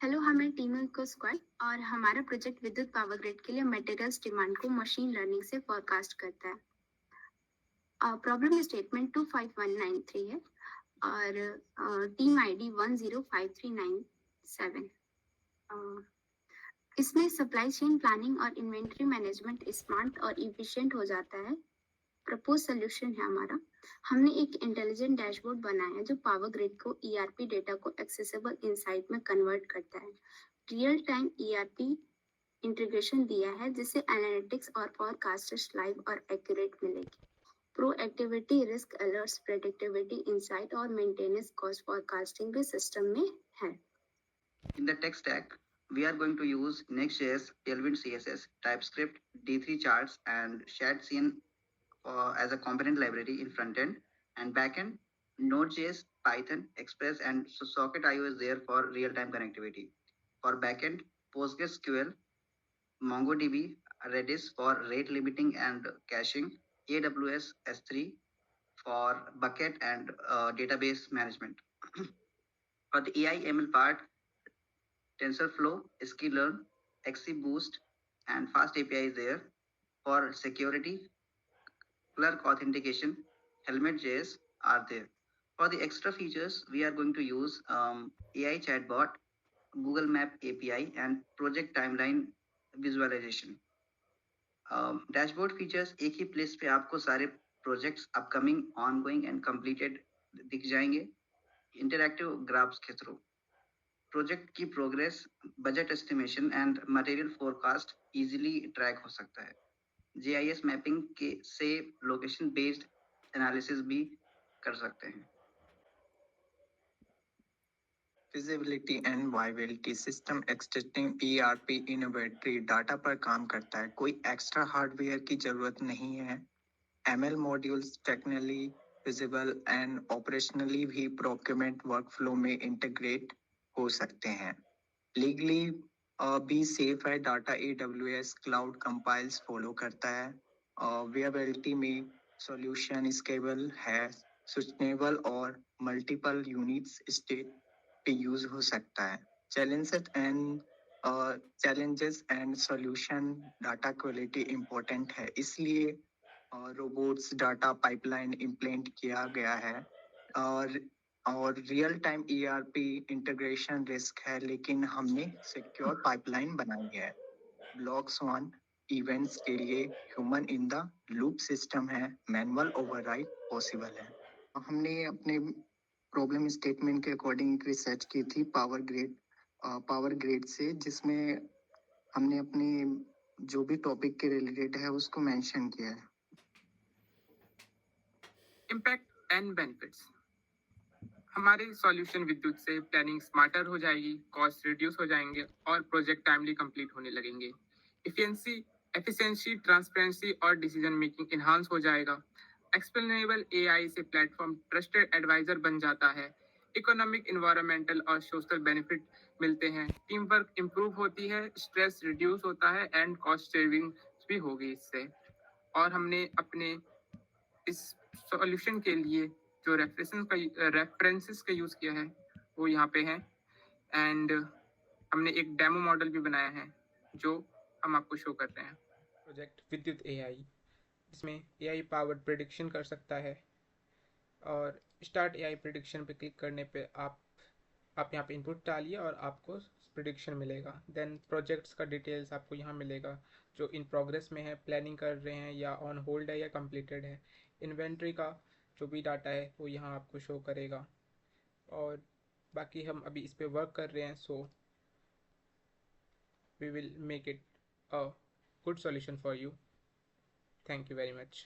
Hello, हमें team eco squad और हमारा प्रोजेक्ट विद्युत पावर ग्रिड के लिए मटेरियल्स डिमांड को मशीन लर्निंग से फोरकास्ट करता है। प्रॉब्लम स्टेटमेंट 25193 है और टीम आईडी 105397। इसमें सप्लाई चेन प्लानिंग और इन्वेंट्री मैनेजमेंट स्मार्ट और इफिशिएंट हो जाता है। प्रपोज सोल्यूशन है हमारा, हमने एक इंटेलिजेंट डैशबोर्ड बनाया है जो पावर ग्रिड को ईआरपी डेटा को एक्सेसिबल इनसाइट में कन्वर्ट करता है। रियल टाइम ईआरपी इंटीग्रेशन दिया है जिससे एनालिटिक्स और फोरकास्टर्स लाइव और एक्यूरेट मिलेगी। प्रोएक्टिविटी, रिस्क अलर्ट्स, प्रेडिक्टिविटी, इंसाइट और मेंटेनेंस कॉस्ट फोरकास्टिंग भी सिस्टम में है। In the tech stack, we are going to use Next.js, Tailwind CSS, TypeScript, D3 charts, and ShadCN as a component library in frontend and backend. Node.js, Python, Express, and Socket.io is there for real-time connectivity. For backend, PostgreSQL, MongoDB, Redis for rate limiting and caching, AWS S3 for bucket and database management. For the AI ML part, TensorFlow, Sklearn, XGBoost, and Fast API is there. For security, Clerk authentication, Helmet.js are there. For the extra features, we are going to use AI chatbot, Google Map API, and project timeline visualization. Dashboard features एक ही place पे आपको सारे projects upcoming, ongoing and completed दिख जाएंगे interactive graphs के through. Project की progress, budget estimation and material forecast easily track हो सकता है। जीआईएस मैपिंग के से लोकेशन बेस्ड एनालिसिस भी कर सकते हैं। Feasibility and viability system extending ERP inventory data पर काम करता है, कोई एक्स्ट्रा हार्डवेयर की जरूरत नहीं है। ML modules technically feasible and operationally भी प्रोक्योरमेंट वर्कफ्लो में इंटीग्रेट हो सकते हैं। लीगली भी सेफ है, data AWS cloud compiles follow करता है। वेयबिलिटी में सॉल्यूशन स्केलेबल है, सस्टेनेबल और मल्टीपल यूनिट्स स्टेट पे यूज हो सकता है। Challenges and solution, data quality important है, इसलिए रोबोट्स डाटा पाइपलाइन इम्प्लेंट किया गया है। और real time ERP integration risk है, लेकिन हमने सिक्योर पाइपलाइन बनाई है। ब्लॉक स्वान इवेंट्स के लिए human in the loop system है, मैनुअल ओवरराइड पॉसिबल है। हमने अपने प्रॉब्लम स्टेटमेंट के अकॉर्डिंग एक रिसर्च की थी पावर ग्रिड से, जिसमें हमने अपने जो भी टॉपिक के रिलेटेड है उसको मेंशन किया है। Impact and benefits. हमारे सॉल्यूशन विद्युत से प्लानिंग स्मार्टर हो जाएगी, कॉस्ट रिड्यूस हो जाएंगे और प्रोजेक्ट टाइमली कंप्लीट होने लगेंगे। एफिशिएंसी, ट्रांसपेरेंसी और डिसीजन मेकिंग इन्हांस हो जाएगा। एक्सप्लेनेबल एआई से प्लेटफॉर्म ट्रस्टेड एडवाइजर बन जाता है। इकोनॉमिक, इन्वायरमेंटल और सोशल बेनिफिट मिलते हैं। टीम वर्क इम्प्रूव होती है, स्ट्रेस रिड्यूस होता है एंड कॉस्ट सेविंग भी होगी इससे। और हमने अपने इस सॉल्यूशन के लिए जो रेफरेंसेस का यूज किया है वो यहाँ पे है एंड हमने एक डेमो मॉडल भी बनाया है जो हम आपको शो करते हैं। प्रोजेक्ट विद्युत एआई, इसमें एआई पावर्ड प्रेडिक्शन कर सकता है और स्टार्ट एआई प्रेडिक्शन पे क्लिक करने पे आप यहाँ पे इनपुट डालिए और आपको प्रेडिक्शन मिलेगा। देन प्रोजेक्ट्स का डिटेल्स आपको यहाँ मिलेगा, जो इन प्रोग्रेस में है, प्लानिंग कर रहे हैं या ऑन होल्ड है या कंप्लीटेड है। इन्वेंट्री का जो भी डाटा है वो यहाँ आपको शो करेगा और बाकी हम अभी इस पे वर्क कर रहे हैं, so we will make it a good solution for you. Thank you very much.